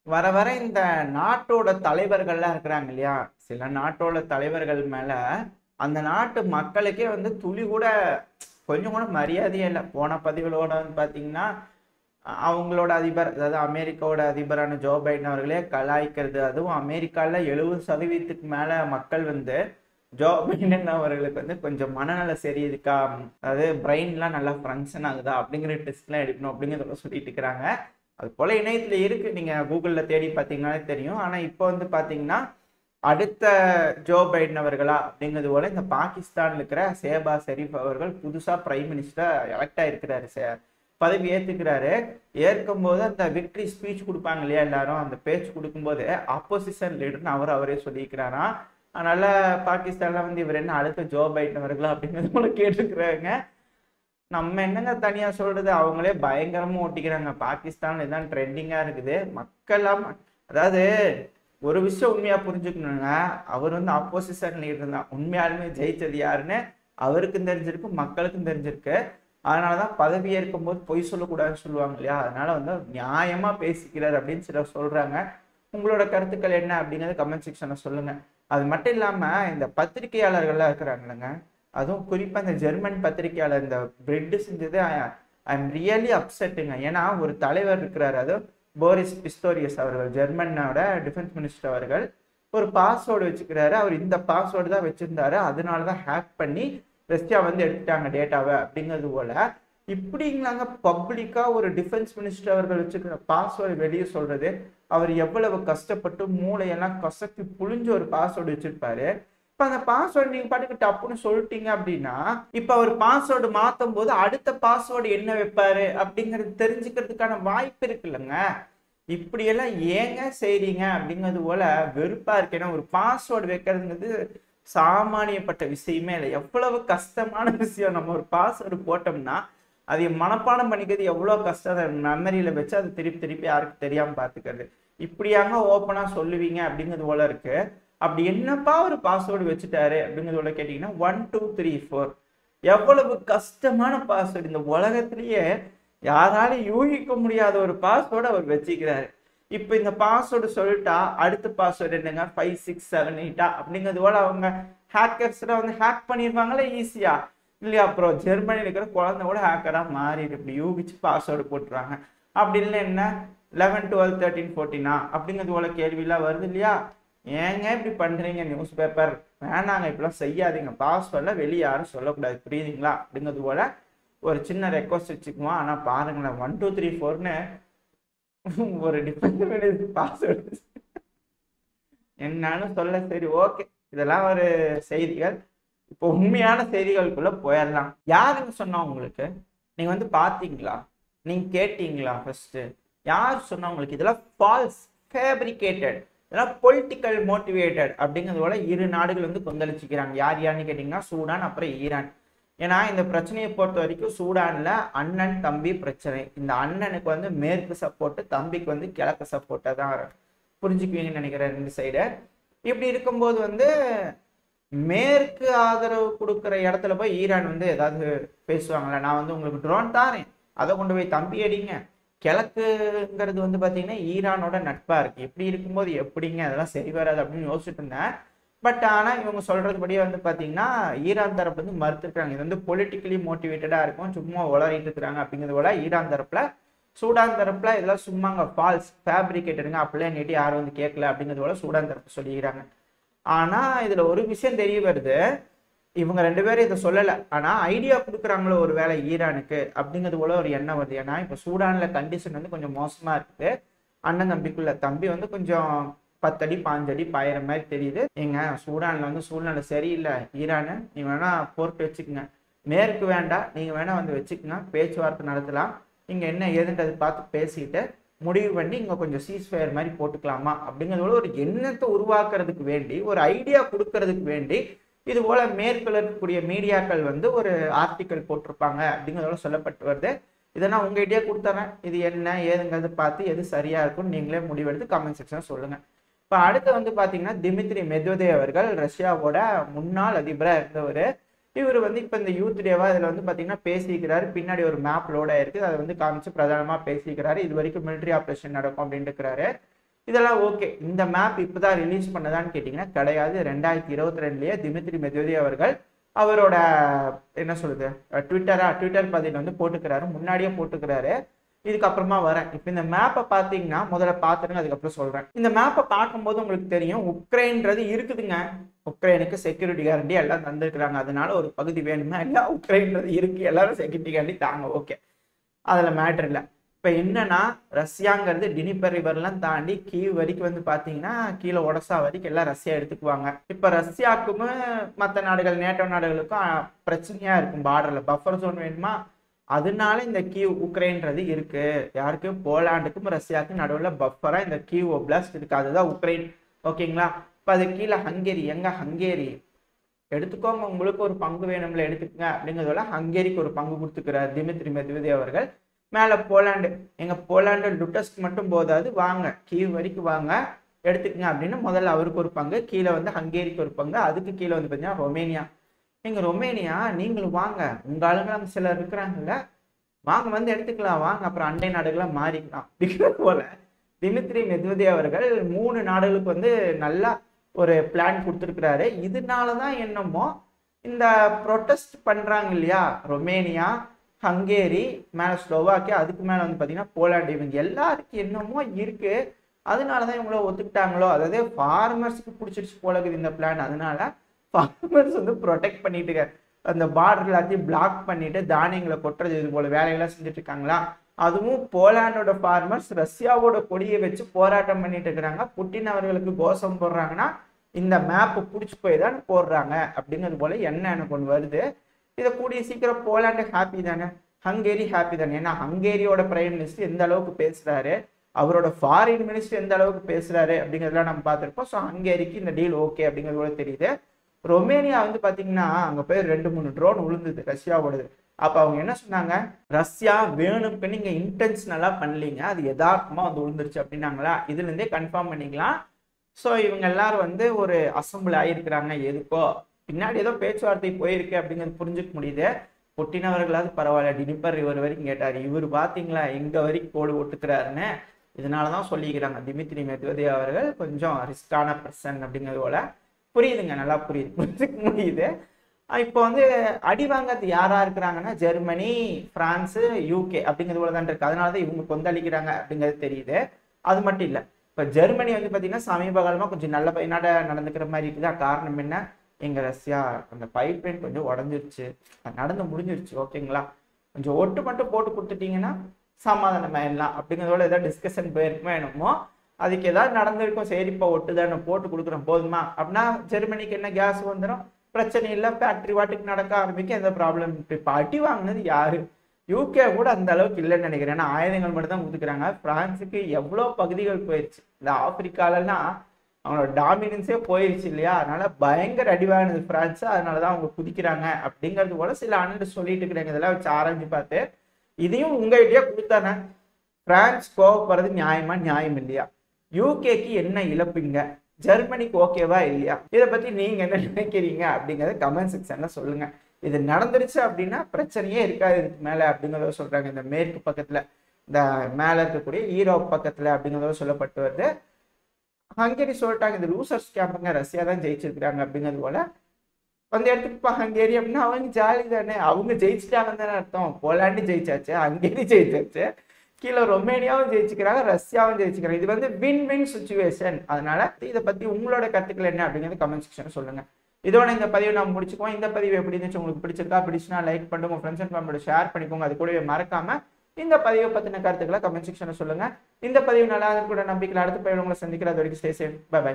வர வர இந்த நாட்டோட தலைவர்கள்லாம் இருக்கிறாங்க இல்லையா, சில நாட்டோட தலைவர்கள் மேல அந்த நாட்டு மக்களுக்கே வந்து துளி கூட கொஞ்சம் கூட மரியாதையே இல்லை. போன பதிவுகளோட வந்து பார்த்தீங்கன்னா, அவங்களோட அதிபர், அதாவது அமெரிக்காவோட அதிபரான ஜோ பைடன் அவர்களே கலாய்க்கிறது. அதுவும் அமெரிக்கால 70% மேல மக்கள் வந்து ஜோ பைடன் அவர்களுக்கு வந்து கொஞ்சம் மனநல சரி இருக்கா, அதாவது பிரெயின்லாம் நல்லா ஃபங்க்ஷன் ஆகுதா அப்படிங்கிற டெஸ்ட்லாம் எடுக்கணும் அப்படிங்கிறத சொல்லிட்டு இருக்கிறாங்க. அது போல இணையத்துல இருக்கு, நீங்க கூகுள்ல தேடி பார்த்தீங்கன்னாலே தெரியும். ஆனா இப்போ வந்து பார்த்தீங்கன்னா அடுத்த ஜோ பைடன் அவர்களா அப்படிங்கிறது போல இந்த பாகிஸ்தான்ல இருக்கிற ஷேபாஸ் ஷெரீப் அவர்கள் புதுசா பிரைம் மினிஸ்டர் எலெக்ட் ஆயிருக்கிறாரு, பதவி ஏத்துக்கிறாரு. ஏற்கும்போது அந்த விக்டரி ஸ்பீச் கொடுப்பாங்க இல்லையா எல்லாரும், அந்த பேச்சு கொடுக்கும்போது ஆப்போசிஷன் லீடர்னு அவரே சொல்லியிருக்கிறாராம். அதனால பாகிஸ்தான்ல வந்து இவர் என்ன அடுத்த ஜோ பைடன் அவர்களா அப்படிங்கிறது போல கேட்டுக்கிறாங்க. நம்ம என்னங்க தனியா சொல்றது, அவங்களே பயங்கரமா ஓட்டிக்கிறாங்க. பாகிஸ்தான்ல இதான் ட்ரெண்டிங்கா இருக்குது. மக்கள்லாம் அதாவது ஒரு விஷயம் உண்மையா புரிஞ்சுக்கணுங்க, அவர் வந்து ஆப்போசிஷன் லீடர் தான். உண்மையாலுமே ஜெயிச்சது யாருன்னு அவருக்கும் தெரிஞ்சிருக்கு, மக்களுக்கும் தெரிஞ்சிருக்கு. அதனாலதான் பதவி ஏற்கும் போது பொய் சொல்லக்கூடாதுன்னு சொல்லுவாங்க இல்லையா, அதனால வந்து நியாயமா பேசிக்கிறார் அப்படின்னு சிலர் சொல்றாங்க. உங்களோட கருத்துக்கள் என்ன அப்படிங்கறது கமெண்ட் செக்ஷன்ல சொல்லுங்க. அது மட்டும் இல்லாம இந்த பத்திரிகையாளர்கள்லாம் இருக்கிறாங்களங்க, அதுவும் குறிப்பா இந்த ஜெர்மன் பத்திரிகையாளர் இந்த பிரெட் செஞ்சது ஐ எம் ரியலி அப்செட்டுங்க. ஏன்னா ஒரு தலைவர் இருக்கிறாரு, அது போரிஸ் பிஸ்டோரியஸ் அவர்கள், ஜெர்மனோட டிஃபென்ஸ் மினிஸ்டர் அவர்கள் ஒரு பாஸ்வேர்டு வச்சுக்கிறாரு. அவர் இந்த பாஸ்வேர்டு தான் வச்சிருந்தாரு, அதனாலதான் ஹேக் பண்ணி ரஷ்யா வந்து எடுத்துட்டாங்க டேட்டாவை அப்படிங்கிறது போல. இப்படிங்களாங்க பப்ளிக்கா ஒரு டிஃபென்ஸ் மினிஸ்டர் அவர்கள் வச்சுக்கிற பாஸ்வேர்டு வெளியே சொல்றது, அவர் எவ்வளவு கஷ்டப்பட்டு மூளையெல்லாம் கசக்கி புழிஞ்சு ஒரு பாஸ்வேர்டு வச்சிருப்பாரு. இப்ப அந்த பாஸ்வேர்டு நீங்க பாட்டுக்கு டப்புன்னு சொல்லிட்டீங்க அப்படின்னா, இப்ப அவர் பாஸ்வேர்டு மாத்தும் போது அடுத்த பாஸ்வேர்டு என்ன வைப்பாரு அப்படிங்கிறது தெரிஞ்சுக்கிறதுக்கான வாய்ப்பு இருக்குல்லங்க. இப்படியெல்லாம் ஏங்க செய்றீங்க அப்படிங்கிறது போல வெறுப்பா இருக்கு. ஏன்னா ஒரு பாஸ்வேர்டு வைக்கிறதுங்கிறது சாமானியப்பட்ட விஷயமே இல்லை, எவ்வளவு கஷ்டமான விஷயம். நம்ம ஒரு பாஸ்வேர்டு போட்டோம்னா அதை மனப்பாடம் பண்ணிக்கிறது எவ்வளவு கஷ்டம். மெமரியில வச்சு அதை திருப்பி திருப்பி யாருக்கு தெரியாம பாத்துக்கிறது. இப்படியாங்க ஓப்பனா சொல்லுவீங்க அப்படிங்கிறது போல இருக்கு. அப்படி என்னப்பா ஒரு பாஸ்வேர்டு வச்சுட்டாரு அப்படிங்கிறது போல கேட்டீங்கன்னா 1 2 3 4 எவ்வளவு கஷ்டமான பாஸ்வேர்டு. இந்த உலகத்திலேயே யாராலும் யூகிக்க முடியாத ஒரு பாஸ்வேர்டு அவர் வச்சுக்கிறாரு. இப்ப இந்த பாஸ்வேர்டு சொல்லிட்டா அடுத்த பாஸ்வேர்டு என்னங்க 5 6 7 8 அப்படிங்கிறது போல அவங்க ஹேக்கர்ஸ்ல வந்து ஹேக் பண்ணிருவாங்களே ஈஸியா இல்லையா. அப்புறம் ஜெர்மனியில் இருக்கிற குழந்தை கூட ஹேக்கரா மாறிடு, இப்படி யூகிச்சு பாஸ்வேர்டு போட்டுறாங்க. அப்படி இல்லை என்ன 11 12 13 14 அப்படிங்கிறது போல கேள்வியெல்லாம் வருது இல்லையா. ஏங்க இப்படி பண்றீங்க, நியூஸ் பேப்பர் வேணாங்க, இப்பெல்லாம் செய்யாதீங்க, பாஸ்வேர்ட்லாம் வெளியே யாரும் சொல்லக்கூடாது, புரியுதுங்களா அப்படிங்கிறது போல ஒரு சின்ன ரெக்வஸ்ட் வச்சுக்குவோம். ஆனா பாருங்களேன் 1 2 3 4ன்னு ஒரு டிஃபரெண்ட் பாஸ்வேர்டு என்னன்னு சொல்ல. சரி ஓகே, இதெல்லாம் ஒரு செய்திகள். இப்போ உண்மையான செய்திகளுக்குள்ள போயிடலாம். யாருங்க சொன்னா உங்களுக்கு, நீங்க வந்து பாத்தீங்களா, நீங்க கேட்டீங்களா, ஃபர்ஸ்ட் யார் சொன்னா உங்களுக்கு இதெல்லாம் ஃபால்ஸ் ஃபேப்ரிகேட்டட், இதெல்லாம் பொலிட்டிக்கல் மோட்டிவேட்டட் அப்படிங்கிறது போல இரு நாடுகள் வந்து கொந்தளிச்சுக்கிறாங்க. யார் யாருன்னு கேட்டீங்கன்னா சூடான் அப்புறம் ஈரான். ஏன்னா இந்த பிரச்சனையை பொறுத்த வரைக்கும் சூடான்ல அண்ணன் தம்பி பிரச்சனை. இந்த அண்ணனுக்கு வந்து மேற்கு சப்போர்ட், தம்பிக்கு வந்து கிழக்கு சப்போர்ட்டை தான் புரிஞ்சுக்குவீங்கன்னு நினைக்கிறேன் ரெண்டு சைடு. இப்படி இருக்கும்போது வந்து மேற்கு ஆதரவு கொடுக்குற இடத்துல போய் ஈரான் வந்து ஏதாவது பேசுவாங்களா, நான் வந்து உங்களுக்கு ட்ரோன் தாரேன், அதை கொண்டு போய் தம்பி அடிங்க. கிழக்குங்கிறது வந்து பார்த்தீங்கன்னா ஈரானோட நட்பா இருக்கு. எப்படி இருக்கும்போது எப்படிங்க அதெல்லாம் சரி வராது அப்படின்னு யோசிச்சுட்டு இருந்தேன். பட் ஆனால் இவங்க சொல்றதுபடியே வந்து பார்த்தீங்கன்னா ஈரான் தரப்பு வந்து மறுத்துருக்காங்க. இது வந்து பொலிட்டிக்கலி மோட்டிவேட்டடா இருக்கும், சும்மா உளறிட்டு இருக்கிறாங்க அப்படிங்கிறது போல ஈரான் தரப்புல. சூடான் தரப்புல இதெல்லாம் சும்மாங்க ஃபால்ஸ் ஃபேப்ரிகேட்டடுங்க, அப்படிலாம் நீட்டி யாரும் வந்து கேட்கல அப்படிங்கிறது போல சூடான் தரப்பு சொல்லிக்கிறாங்க. ஆனா இதுல ஒரு விஷயம் தெரிய வருது, இவங்க ரெண்டு பேரும் இதை சொல்லலை, ஆனா ஐடியா கொடுக்குறாங்களோ ஒரு வேலை ஈரானுக்கு அப்படிங்கிறது போல ஒரு எண்ணம் வருது. ஏன்னா இப்ப சூடான்ல கண்டிஷன் வந்து கொஞ்சம் மோசமா இருக்குது. அண்ணன் தம்பிக்குள்ள தம்பி வந்து கொஞ்சம் 10 அடி 5 அடி பாயிற மாதிரி தெரியுது. எங்க சூடான்ல வந்து சூழ்நிலை சரியில்லை, ஈரானு நீ வேணா போர்ட் வச்சுக்கோங்க, மேற்கு வேண்டாம் நீங்க வேணா வந்து வச்சுக்கோங்க, பேச்சுவார்த்தை நடத்தலாம், இங்க என்ன ஏதுன்றது பார்த்து பேசிட்டு முடிவு பண்ணி இங்க கொஞ்சம் சீஸ்ஃபயர் மாதிரி போட்டுக்கலாமா அப்படிங்கிறதோட ஒரு எண்ணத்தை உருவாக்குறதுக்கு வேண்டி, ஒரு ஐடியா கொடுக்கறதுக்கு வேண்டி இது போல மேற்குல இருக்கக்கூடிய மீடியாக்கள் வந்து ஒரு ஆர்டிக்கல் போட்டிருப்பாங்க அப்படிங்கிறதோட சொல்லப்பட்டு வருது. இதை நான் உங்க ஐடியா கொடுத்துறேன், இது என்ன ஏதுங்கிறது பார்த்து எது சரியா இருக்கும்னு நீங்களே முடிவெடுத்து கமெண்ட் செக்ஷன் சொல்லுங்க. இப்ப அடுத்து வந்து பாத்தீங்கன்னா திமித்ரி மெத்வதேவ் அவர்கள் ரஷ்யாவோட முன்னாள் அதிபராக இருந்தவர். இவர் வந்து இப்ப இந்த யூத் டேவா இதுல வந்து பாத்தீங்கன்னா பேசிக்கிறாரு. பின்னாடி ஒரு மேப் லோட் ஆயிருக்கு, அதை வந்து காமிச்சு பிரதானமா பேசிக்கிறாரு. இது வரைக்கும் மிலிட்டரி ஆபரேஷன் நடக்கும் அப்படின்னு இருக்கிறாரு. இதெல்லாம் ஓகே. இந்த மேப் இப்பதான் ரிலீஸ் பண்ணதான்னு கேட்டீங்கன்னா கிடையாது. 2022லயே திமித்ரி மெத்வதேவ் அவர்கள் அவரோட என்ன சொல்றது ட்விட்டர் பதில வந்து போட்டுக்கிறாரு, முன்னாடியே போட்டுக்கிறாரு. இதுக்கப்புறமா வரேன். இப்போ இந்த மேப்பை பார்த்தீங்கன்னா முதல்ல பார்த்துருங்க, அதுக்கப்புறம் சொல்றேன். இந்த மேப்பை பார்க்கும்போது உங்களுக்கு தெரியும் உக்ரைன்றது இருக்குதுங்க. உக்ரைனுக்கு செக்யூரிட்டி கேரண்டி எல்லாம் தந்துருக்குறாங்க. அதனால ஒரு பகுதி வேணுமா இல்ல, உக்ரைன்றது இருக்கு, எல்லாரும் செக்யூரிட்டி கேரண்டி தாங்க, ஓகே, அதுல மேட்டர் இல்லை. இப்போ என்னன்னா ரஷ்யாங்கிறது டினிப்பர் ரிவர்லாம் தாண்டி கீவ் வரைக்கும் வந்து பார்த்தீங்கன்னா கீழே ஒடசா வரைக்கும் எல்லாம் ரஷ்யா எடுத்துக்குவாங்க. இப்போ ரஷ்யாவுக்குமே மற்ற நாடுகள் நேட்டோ நாடுகளுக்கும் பிரச்சனையா இருக்கும். பார்டர்ல பஃபர் ஜோன் வேணுமா, அதனால இந்த கீவ் உக்ரைன்றது இருக்கு. யாருக்கு? போலாண்டுக்கும் ரஷ்யாவுக்கும் நடுவில் பஃபரா இந்த கீவ் ஒப்லாஸ்ட் இருக்கு, அதுதான் உக்ரைன். ஓகேங்களா? இப்போ அது கீழே ஹங்கேரி, எங்க ஹங்கேரி எடுத்துக்கோங்க, உங்களுக்கு ஒரு பங்கு வேணும்ல எடுத்துக்கங்க அப்படிங்கிறதுல ஹங்கேரிக்கு ஒரு பங்கு கொடுத்துக்கிறார் திமித்ரி மெத்வதேவ் அவர்கள். மேல போலாண்டு, எங்க போலாண்டு லுட்டஸ்க்கு மட்டும் போதாது, வாங்க கீவ் வரைக்கும் வாங்க எடுத்துக்கங்க அப்படின்னு முதல்ல அவருக்கு ஒரு பங்கு, கீழே வந்து ஹங்கேரிக்கு ஒரு பங்கு, அதுக்கு கீழே வந்து பார்த்தீங்கன்னா ரொமேனியா. எங்க ரொமேனியா நீங்களும் வாங்க, உங்க ஆளுங்களும் சிலர் இருக்கிறாங்கல்ல, வாங்க வந்து எடுத்துக்கலாம் வாங்க, அப்புறம் அண்டை நாடுகளா மாறிக்கலாம் அப்படிங்கிற போல திமித்ரி மெத்வதேவ் அவர்கள் 3 நாடுகளுக்கு வந்து நல்லா ஒரு பிளான் கொடுத்துருக்கிறாரு. இதனாலதான் என்னமோ இந்த ப்ரொட்டஸ்ட் பண்றாங்க இல்லையா, ரொமேனியா, ஹங்கேரி, மேல ஸ்லோவாக்கியா, அதுக்கு மேல வந்து பாத்தீங்கன்னா போலாண்டு, இவங்க எல்லாருக்கும் என்னமோ இருக்கு. அதனாலதான் இவங்கள ஒத்துக்கிட்டாங்களோ, அதாவது ஃபார்மர்ஸ்க்கு பிடிச்சிருச்சு போல இருக்குது இந்த பிளான். அதனால ஃபார்மர்ஸ் வந்து ப்ரொடெக்ட் பண்ணிட்டு அந்த பார்டர் எல்லாத்தையும் பிளாக் பண்ணிட்டு தானியங்களை கொட்டுறது இது போல வேலையெல்லாம் செஞ்சுட்டு இருக்காங்களா. அதுவும் போலாண்டோட ஃபார்மர்ஸ் ரஷ்யாவோட கொடியை வச்சு போராட்டம் பண்ணிட்டு இருக்கிறாங்க. புட்டின் அவர்களுக்கு கோஷம் போடுறாங்கன்னா இந்த மேப்பு பிடிச்சி போய் தான் போடுறாங்க அப்படிங்கிறது போல என்ன எனக்கு ஒன்று வருது. இதை கூடிய சீக்கிரம் போலாண்டு ஹாப்பி தானே, ஹங்கேரி ஹாப்பி தானே. ஏன்னா ஹங்கேரியோட பிரைம் மினிஸ்டர் எந்த அளவுக்கு பேசுறாரு, அவரோட ஃபாரின் மினிஸ்டர் எந்த அளவுக்கு பேசுறாரு அப்படிங்கிறதுலாம் நம்ம பார்த்துருப்போம். ஸோ ஹங்கேரிக்கு இந்த டீல் ஓகே அப்படிங்கிறது போல தெரியுது. ரொமேனியா வந்து பாத்தீங்கன்னா அங்க போய் 2-3 ட்ரோன் விழுந்தது ரஷ்யாவோடது. அப்ப அவங்க என்ன சொன்னாங்க, ரஷ்யா வேணும்னு நீங்க இன்டென்ஷனலா பண்ணலீங்க, அது யதார்த்தமா வந்து விழுந்துருச்சு அப்படின்னாங்களா. இதுல இருந்தே கன்ஃபார்ம் பண்ணிக்கலாம். ஸோ இவங்க எல்லாரும் வந்து ஒரு அசம்பிள் ஆகிருக்கிறாங்க, எதுக்கோ பின்னாடி ஏதோ பேச்சுவார்த்தை போயிருக்கு அப்படிங்கிறது புரிஞ்சுக்க முடியுது. புட்டின் அவர்களாவது பரவாயில்ல, டினிப்பர் ரிவர் வரைக்கும் கேட்டாரு, இவர் பாத்தீங்களா எங்க வரைக்கும் கோடு ஒட்டுக்கிறாருன்னு. இதனாலதான் சொல்லிக்கிறாங்க திமித்ரி மெத்வதேவ் அவர்கள் கொஞ்சம் ரிஸ்கான பர்சன் அப்படிங்கிறது போல. புரியுதுங்க, நல்லா புரியுது, புரிஞ்சுக்க முடியுது. இப்போ வந்து அடி வாங்கிறது யாரா இருக்கிறாங்கன்னா ஜெர்மனி, பிரான்ஸ், யூகே அப்படிங்கிறது போல தான் இருக்கு. அதனாலதான் இவங்க கொந்தளிக்கிறாங்க அப்படிங்கிறது தெரியுது. அது மட்டும் இல்லை, இப்போ ஜெர்மனி வந்து பார்த்தீங்கன்னா சமீப காலமாக கொஞ்சம் நல்ல பையனாட நடந்துக்கிற மாதிரி இருக்குதா. காரணம் என்ன, எங்க ரஷ்யா அந்த பைப் லைன் கொஞ்சம் உடஞ்சிருச்சு, நடந்து முடிஞ்சிருச்சு, ஓகேங்களா, கொஞ்சம் ஒட்டு மட்டும் போட்டு கொடுத்துட்டீங்கன்னா சமாதானம் ஆயிடலாம் அப்படிங்கிறதோட ஏதாவது டிஸ்கஷன் போயிருக்குமா என்னமோ, அதுக்கு ஏதாவது நடந்திருக்கும். சரி இப்போ ஒட்டு தானே போட்டு கொடுக்குறோம் போதுமா அப்படின்னா ஜெர்மனிக்கு என்ன கேஸ் வந்துடும், பிரச்சனை இல்லை, ஃபேக்டரி வாட்டுக்கு நடக்க ஆரம்பிக்க எந்த ப்ராப்ளம். இப்போ அடி வாங்கினது யாரு, யூகே கூட அந்த அளவுக்கு இல்லைன்னு நினைக்கிறேன். ஏன்னா ஆயுதங்கள் மட்டும் தான் கொடுத்துக்கிறாங்க. பிரான்ஸுக்கு எவ்வளோ பகுதிகள் போயிடுச்சு, இந்த ஆப்பிரிக்காலலாம் அவங்களோட டாமினன்ஸே போயிடுச்சு இல்லையா. அதனால பயங்கர அடி வாங்கினது பிரான்ஸ், அதனாலதான் அவங்க குதிக்கிறாங்க அப்படிங்கிறது போல சில அண்ணன் சொல்லிட்டு இருக்கிறாங்க. இதெல்லாம் வச்சு ஆராய்ஞ்சு பார்த்து இதையும் உங்ககிட்டயே கொடுத்தானே, பிரான்ஸ் கோவப்படுறது நியாயமா நியாயம் இல்லையா, யூகேக்கு என்ன இழப்புங்க, ஜெர்மனிக்கு ஓகேவா இல்லையா, இதை பத்தி நீங்க என்ன நினைக்கிறீங்க அப்படிங்கறத கமெண்ட் செக்ஷன்ல சொல்லுங்க. இது நடந்துருச்சு அப்படின்னா பிரச்சனையே இருக்காது இதுக்கு மேல அப்படிங்கிறத சொல்றாங்க. இந்த மேற்கு பக்கத்துல, இந்த மேல இருக்கக்கூடிய ஈரோப் பக்கத்துல அப்படிங்கிறத சொல்லப்பட்டு வருது. ஹங்கேரி சொல்லிட்டாங்க இந்த லூசர்ஸ் கேம்புங்க, ரஷ்யா தான் ஜெயிச்சிருக்கிறாங்க அப்படிங்கிறது போல. அந்த இடத்துக்கு இப்போ ஹங்கேரி அப்படின்னா அவங்க ஜாலி தானே, அவங்க ஜெயிச்சிட்டாங்கன்னு தானே அர்த்தம். போலாண்டு ஜெயிச்சாச்சு, ஹங்கேரி ஜெயிச்சாச்சு, கீழே ரொமேனியாவும் ஜெயிச்சுக்கிறாங்க, ரஷ்யாவும் ஜெயிச்சுக்கிறாங்க. இது வந்து வின் வின் சுச்சுவேஷன். அதனால இதை பத்தி உங்களோட கருத்துக்கள் என்ன அப்படிங்கிறது கமெண்ட் செக்ஷன் சொல்லுங்க. இதோட இந்த பதிவை நம்ம முடிச்சுக்குவோம். இந்த பதிவு எப்படி இருந்துச்சு, உங்களுக்கு பிடிச்சிருக்கா, பிடிச்சுன்னா லைக் பண்ணுங்க, உங்க ஃப்ரெண்ட்ஸ் அண்ட் ஃபேமிலியோட ஷேர் பண்ணிக்கோங்க. அது கூடவே மறக்காம இந்த பதிவை பத்தின கருத்துக்களை கமெண்ட் செக்ஷன்ல சொல்லுங்க. இந்த பதிவு நல்லா கூட நம்பிக்கையில் அடுத்த பதிவு உங்களை சந்திக்கிற அது வரைக்கும் ஸ்டே சேஃப், பை பை.